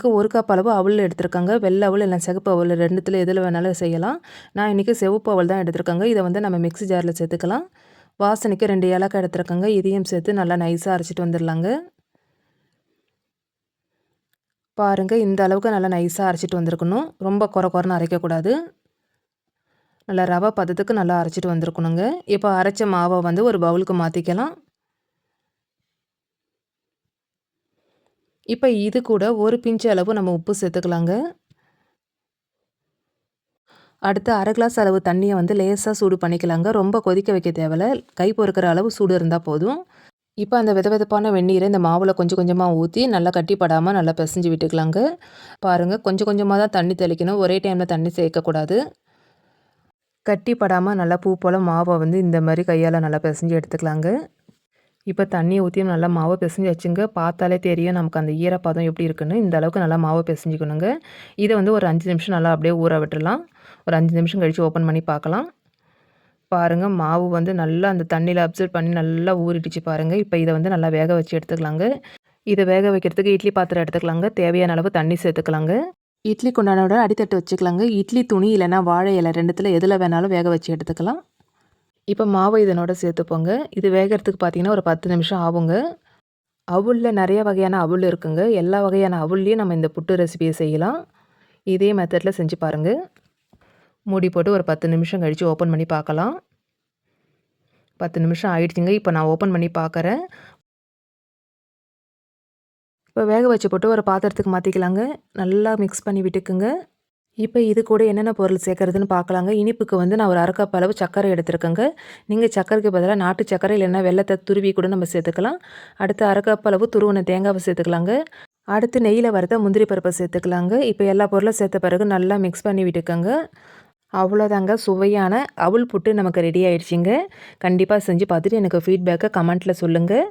இதுக்கு 1 கப் அளவு அவல் எடுத்துருக்கேங்க. வெள்ளை அவல் இல்ல சிகப்பு அவல் 2த்துல எதில வேணாலும் செய்யலாம். நான் இன்றைக்கி சிவப்பு அவல் தான் எடுத்துருக்கேங்க. இதை வந்து நம்ம மிக்ஸி ஜாரில் சேர்த்துக்கலாம். வாசனைக்கு 2 ஏலக்காய் எடுத்துருக்கேங்க. இதையும் சேர்த்து நல்லா நைஸாக அரைச்சிட்டு வந்துடலாங்க. பாருங்கள், இந்த அளவுக்கு நல்லா நைஸாக அரைச்சிட்டு வந்திருக்கணும். ரொம்ப கொரன்னு அரைக்கக்கூடாது. நல்லா ரவை பதத்துக்கு நல்லா அரைச்சிட்டு வந்திருக்கணுங்க. இப்போ அரைச்ச மாவை வந்து ஒரு பவுலுக்கு மாற்றிக்கலாம். இப்போ இது கூட ஒரு பிஞ்ச் அளவு நம்ம உப்பு சேர்த்துக்கலாங்க. அடுத்து 1/2 கிளாஸ் அளவு தண்ணியை வந்து லேசாக சூடு பண்ணிக்கலாங்க. ரொம்ப கொதிக்க வைக்க தேவையில்ல. கை பொறுக்கிற அளவு சூடு இருந்தால் போதும். இப்போ அந்த வெதவெதப்பான வெந்நீரை இந்த மாவில் கொஞ்சம் கொஞ்சமாக ஊற்றி நல்லா கட்டிப்படாமல் நல்லா பிசைஞ்சு விட்டுக்கலாங்க. பாருங்கள், கொஞ்சம் கொஞ்சமாக தான் தண்ணி தெளிக்கணும். ஒரே டைமில் தண்ணி சேர்க்கக்கூடாது. கட்டிப்படாமல் நல்லா பூ போல் மாவை வந்து இந்த மாதிரி கையால் நல்லா பிசைஞ்சு எடுத்துக்கலாங்க. இப்போ தண்ணியை ஊற்றியும் நல்லா மாவை பிசைஞ்சு வச்சுங்க. பார்த்தாலே தெரியும் நமக்கு அந்த ஈரப்பதம் எப்படி இருக்குன்னு. இந்த அளவுக்கு நல்லா மாவை பிசைஞ்சிக்கணுங்க. இதை வந்து ஒரு 5 நிமிஷம் நல்லா அப்படியே ஊற விட்டுடலாம். ஒரு 5 நிமிஷம் கழித்து ஓப்பன் பண்ணி பார்க்கலாம். பாருங்கள், மாவு வந்து நல்லா அந்த தண்ணியில் அப்சர்வ் பண்ணி நல்லா ஊறிடுச்சு பாருங்கள். இப்போ இதை வந்து நல்லா வேக வச்சு எடுத்துக்கலாங்க. இதை வேக வைக்கிறதுக்கு இட்லி பாத்திரம் எடுத்துக்கலாங்க. தேவையான அளவு தண்ணி சேர்த்துக்கலாங்க. இட்லி குண்டானோட அடித்தட்டு வச்சுக்கலாங்க. இட்லி துணி இல்லைன்னா வாழை இலை 2த்துல எதில் வேணாலும் வேக வச்சு எடுத்துக்கலாம். இப்போ மாவு இதனோட சேர்த்துப்போங்க. இது வேகிறதுக்கு பார்த்தீங்கன்னா ஒரு 10 நிமிஷம் ஆகுங்க. அவுளில் நிறைய வகையான அவுள் இருக்குங்க. எல்லா வகையான அவுள்லேயும் நம்ம இந்த புட்டு ரெசிபியை செய்யலாம். இதே மெத்தடில் செஞ்சு பாருங்கள். மூடி போட்டு ஒரு 10 நிமிஷம் கழித்து ஓப்பன் பண்ணி பார்க்கலாம். 10 நிமிஷம் ஆயிடுச்சுங்க. இப்போ நான் ஓப்பன் பண்ணி பார்க்குறேன். இப்போ வேக வச்சு போட்டு ஒரு பாத்திரத்துக்கு மாற்றிக்கலாங்க. நல்லா மிக்ஸ் பண்ணி விட்டுக்குங்க. இப்போ இது கூட என்னென்ன பொருள் சேர்க்குறதுன்னு பார்க்கலாங்க. இனிப்புக்கு வந்து நான் ஒரு 1/2 கப் அளவு சர்க்கரை எடுத்துருக்கேங்க. நீங்கள் சர்க்கரைக்கு பதிலாக நாட்டு சர்க்கரை இல்லைன்னா வெல்லத்தை துருவி கூட நம்ம சேர்த்துக்கலாம். அடுத்து 1/2 கப் அளவு துருவின தேங்காவை சேர்த்துக்கலாங்க. அடுத்து நெய்யில் வறுத்த முந்திரி பருப்பை சேர்த்துக்கலாங்க. இப்போ எல்லா பொருளும் சேர்த்த பிறகு நல்லா மிக்ஸ் பண்ணி விட்டுக்கோங்க. அவ்வளோதாங்க, சுவையான அவுள் புட்டு நமக்கு ரெடி ஆயிடுச்சுங்க. கண்டிப்பாக செஞ்சு பார்த்துட்டு எனக்கு ஃபீட்பேக்கை கமெண்ட்டில் சொல்லுங்கள்.